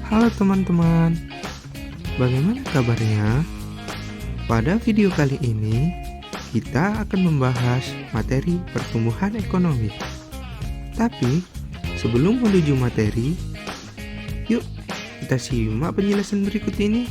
Halo teman-teman, bagaimana kabarnya? Pada video kali ini, kita akan membahas materi pertumbuhan ekonomi. Tapi, sebelum menuju materi, yuk kita simak penjelasan berikut ini.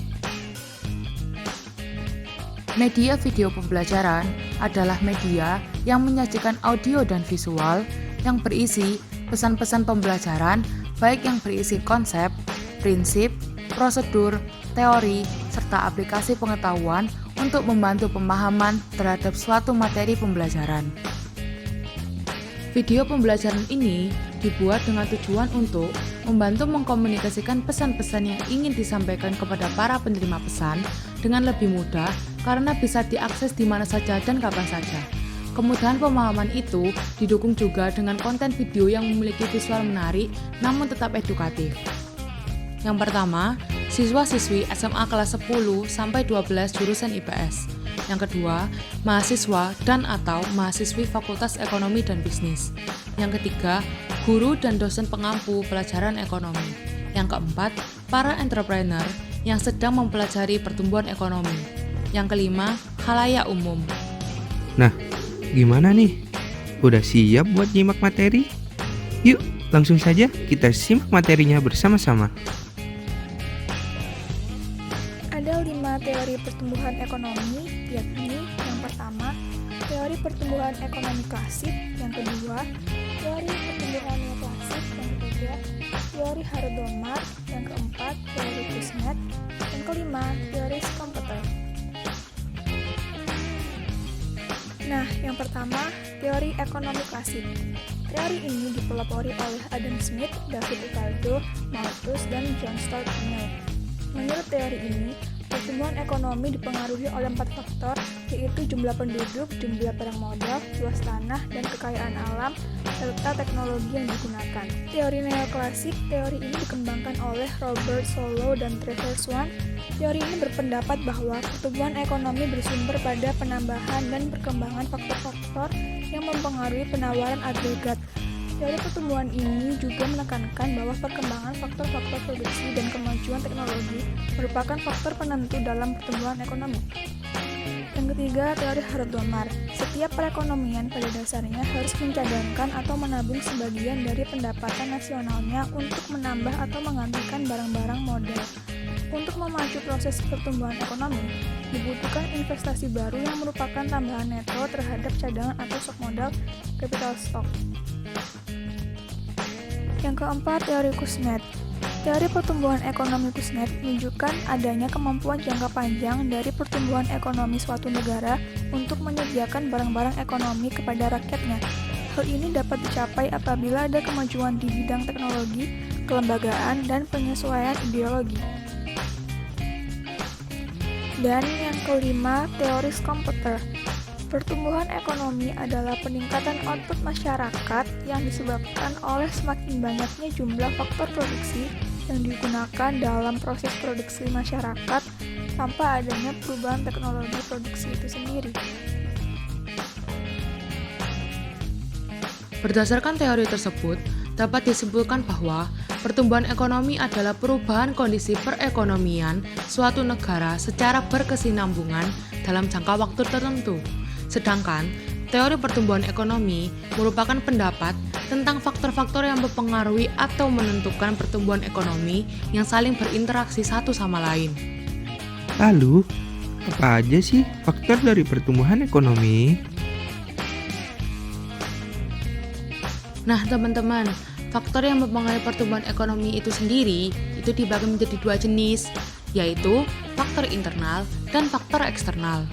Media video pembelajaran adalah media yang menyajikan audio dan visual yang berisi pesan-pesan pembelajaran, baik yang berisi konsep, prinsip, prosedur, teori, serta aplikasi pengetahuan untuk membantu pemahaman terhadap suatu materi pembelajaran. Video pembelajaran ini dibuat dengan tujuan untuk membantu mengkomunikasikan pesan-pesan yang ingin disampaikan kepada para penerima pesan dengan lebih mudah karena bisa diakses di mana saja dan kapan saja. Kemudahan pemahaman itu didukung juga dengan konten video yang memiliki visual menarik namun tetap edukatif. Yang pertama, siswa-siswi SMA kelas 10 sampai 12 jurusan IPS. Yang kedua, mahasiswa dan atau mahasiswi Fakultas Ekonomi dan Bisnis. Yang ketiga, guru dan dosen pengampu pelajaran ekonomi. Yang keempat, para entrepreneur yang sedang mempelajari pertumbuhan ekonomi. Yang kelima, khalayak umum. Nah, gimana nih? Udah siap buat nyimak materi? Yuk, langsung saja kita simak materinya bersama-sama. Ada 5 teori pertumbuhan ekonomi, yakni yang pertama, teori pertumbuhan ekonomi klasik, yang kedua, teori pertumbuhan neoklasik, yang ketiga, teori Hardt-Domar, yang keempat, teori Kuznets, yang kelima, teori Schumpeter. Nah, yang pertama, teori ekonomi klasik. Teori ini dipelopori oleh Adam Smith, David Ricardo, Malthus, dan John Stuart Mill. Menurut teori ini, pertumbuhan ekonomi dipengaruhi oleh 4 faktor, yaitu jumlah penduduk, jumlah barang modal, luas tanah, dan kekayaan alam, serta teknologi yang digunakan. Teori neoklasik, teori ini dikembangkan oleh Robert Solow dan Trevor Swan. Teori ini berpendapat bahwa pertumbuhan ekonomi bersumber pada penambahan dan perkembangan faktor-faktor yang mempengaruhi penawaran agregat. Teori pertumbuhan ini juga menekankan bahwa perkembangan faktor-faktor produksi dan kemajuan teknologi merupakan faktor penentu dalam pertumbuhan ekonomi. Yang ketiga, teori Hardt-Domar. Setiap perekonomian pada dasarnya harus mencadangkan atau menabung sebagian dari pendapatan nasionalnya untuk menambah atau menggantikan barang-barang modal. Untuk memacu proses pertumbuhan ekonomi, dibutuhkan investasi baru yang merupakan tambahan neto terhadap cadangan atau stok modal capital stock. Yang keempat, teori Kuznets. Teori pertumbuhan ekonomi Kuznets menunjukkan adanya kemampuan jangka panjang dari pertumbuhan ekonomi suatu negara untuk menyediakan barang-barang ekonomi kepada rakyatnya. Hal ini dapat dicapai apabila ada kemajuan di bidang teknologi, kelembagaan, dan penyesuaian ideologi. Dan yang kelima, teori Schumpeter. Pertumbuhan ekonomi adalah peningkatan output masyarakat yang disebabkan oleh semakin banyaknya jumlah faktor produksi yang digunakan dalam proses produksi masyarakat tanpa adanya perubahan teknologi produksi itu sendiri. Berdasarkan teori tersebut, dapat disimpulkan bahwa pertumbuhan ekonomi adalah perubahan kondisi perekonomian suatu negara secara berkesinambungan dalam jangka waktu tertentu. Sedangkan, teori pertumbuhan ekonomi merupakan pendapat tentang faktor-faktor yang mempengaruhi atau menentukan pertumbuhan ekonomi yang saling berinteraksi satu sama lain. Lalu, apa aja sih faktor dari pertumbuhan ekonomi? Nah, teman-teman, faktor yang mempengaruhi pertumbuhan ekonomi itu sendiri itu dibagi menjadi 2 jenis, yaitu faktor internal dan faktor eksternal.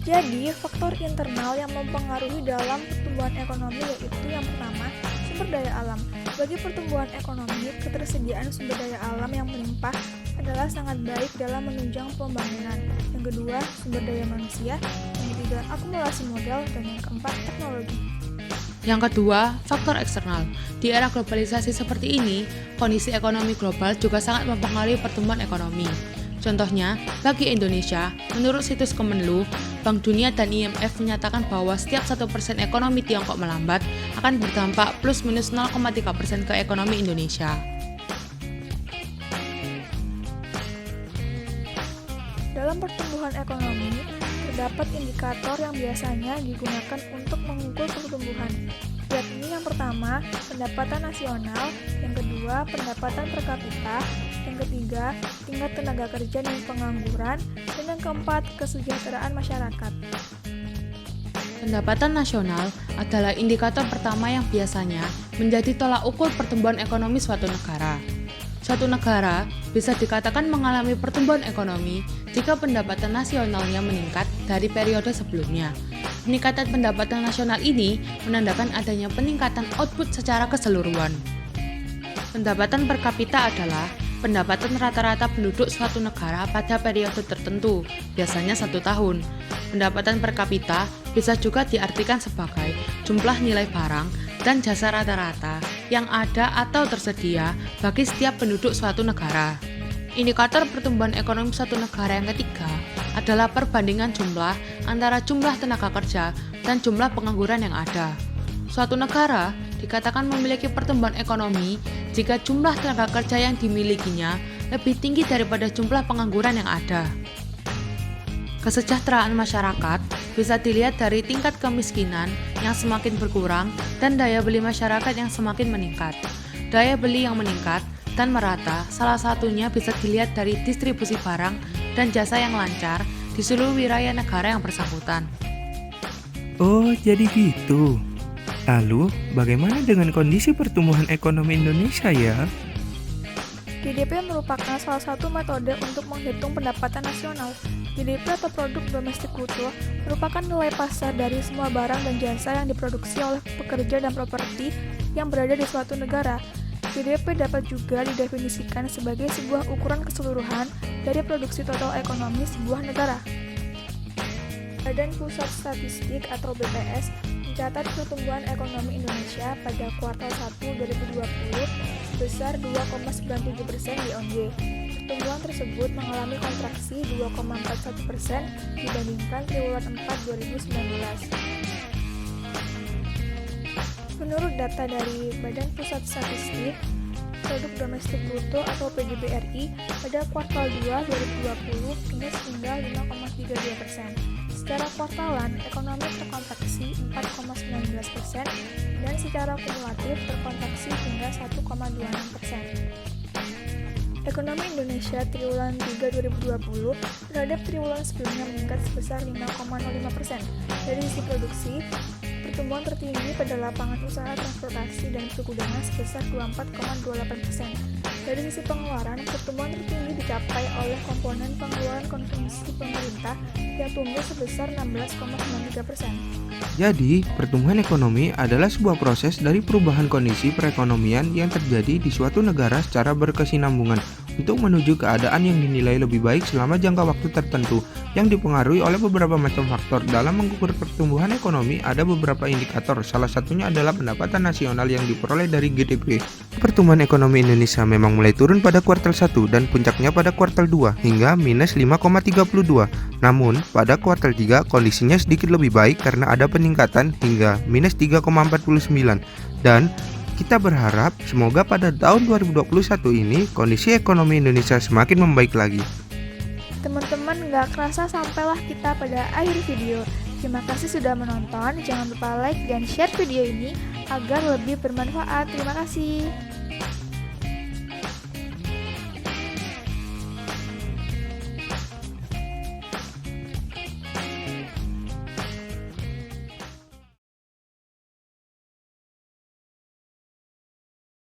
Jadi, faktor internal yang mempengaruhi dalam pertumbuhan ekonomi yaitu yang pertama, sumber daya alam. Bagi pertumbuhan ekonomi, ketersediaan sumber daya alam yang melimpah adalah sangat baik dalam menunjang pembangunan. Yang kedua, sumber daya manusia. Yang ketiga, akumulasi modal. Dan yang keempat, teknologi. Yang kedua, faktor eksternal. Di era globalisasi seperti ini, kondisi ekonomi global juga sangat mempengaruhi pertumbuhan ekonomi. Contohnya, bagi Indonesia, menurut situs Kemenlu, Bank Dunia dan IMF menyatakan bahwa setiap 1% ekonomi Tiongkok melambat akan berdampak plus minus 0,3% ke ekonomi Indonesia. Dalam pertumbuhan ekonomi, terdapat indikator yang biasanya digunakan untuk mengukur pertumbuhan, yakni yang pertama, pendapatan nasional, yang kedua, pendapatan per kapita, yang ketiga, tingkat tenaga kerja dan pengangguran, dan yang keempat, kesejahteraan masyarakat. Pendapatan nasional adalah indikator pertama yang biasanya menjadi tolak ukur pertumbuhan ekonomi suatu negara. Suatu negara bisa dikatakan mengalami pertumbuhan ekonomi jika pendapatan nasionalnya meningkat dari periode sebelumnya. Peningkatan pendapatan nasional ini menandakan adanya peningkatan output secara keseluruhan. Pendapatan per kapita adalah pendapatan rata-rata penduduk suatu negara pada periode tertentu, biasanya 1 tahun. Pendapatan per kapita bisa juga diartikan sebagai jumlah nilai barang dan jasa rata-rata yang ada atau tersedia bagi setiap penduduk suatu negara. Indikator pertumbuhan ekonomi suatu negara yang ketiga adalah perbandingan jumlah antara jumlah tenaga kerja dan jumlah pengangguran yang ada. Suatu negara dikatakan memiliki pertumbuhan ekonomi jika jumlah tenaga kerja yang dimilikinya lebih tinggi daripada jumlah pengangguran yang ada. Kesejahteraan masyarakat bisa dilihat dari tingkat kemiskinan yang semakin berkurang dan daya beli masyarakat yang semakin meningkat. Daya beli yang meningkat dan merata salah satunya bisa dilihat dari distribusi barang dan jasa yang lancar di seluruh wilayah negara yang bersangkutan. Oh, jadi gitu. Lalu, bagaimana dengan kondisi pertumbuhan ekonomi Indonesia ya? GDP merupakan salah satu metode untuk menghitung pendapatan nasional. GDP atau Produk Domestik Bruto merupakan nilai pasar dari semua barang dan jasa yang diproduksi oleh pekerja dan properti yang berada di suatu negara. GDP dapat juga didefinisikan sebagai sebuah ukuran keseluruhan dari produksi total ekonomi sebuah negara. Badan Pusat Statistik atau BPS mencatat pertumbuhan ekonomi Indonesia pada kuartal 1 2020 sebesar 2,97% year-on-year. Pertumbuhan tersebut mengalami kontraksi 2,41% dibandingkan triwulan 4 2019. Menurut data dari Badan Pusat Statistik, Produk Domestik Bruto atau PDB RI pada kuartal 2 2020 minus hingga 5,32%. Secara kuartalan, ekonomi terkontraksi 4,19% dan secara kumulatif terkontraksi hingga 1,26%. Ekonomi Indonesia triwulan 3 2020 terhadap triwulan sebelumnya meningkat sebesar 5,05%. Dari sisi produksi, pertumbuhan tertinggi pada lapangan usaha transportasi dan pergudangan sebesar 24,28%. Dari sisi pengeluaran, pertumbuhan tertinggi dicapai oleh komponen pengeluaran konsumsi pemerintah yang tumbuh sebesar 16,93%. Jadi, pertumbuhan ekonomi adalah sebuah proses dari perubahan kondisi perekonomian yang terjadi di suatu negara secara berkesinambungan untuk menuju keadaan yang dinilai lebih baik selama jangka waktu tertentu yang dipengaruhi oleh beberapa macam faktor. Dalam mengukur pertumbuhan ekonomi, ada beberapa indikator, salah satunya adalah pendapatan nasional yang diperoleh dari GDP. Pertumbuhan ekonomi Indonesia memang mulai turun pada kuartal 1 dan puncaknya pada kuartal 2 hingga minus 5,32. Namun, pada kuartal 3 kondisinya sedikit lebih baik karena ada peningkatan hingga minus 3,49. Dan kita berharap semoga pada tahun 2021 ini kondisi ekonomi Indonesia semakin membaik lagi. Teman-teman, gak kerasa sampailah kita pada akhir video. Terima kasih sudah menonton, jangan lupa like dan share video ini agar lebih bermanfaat. Terima kasih.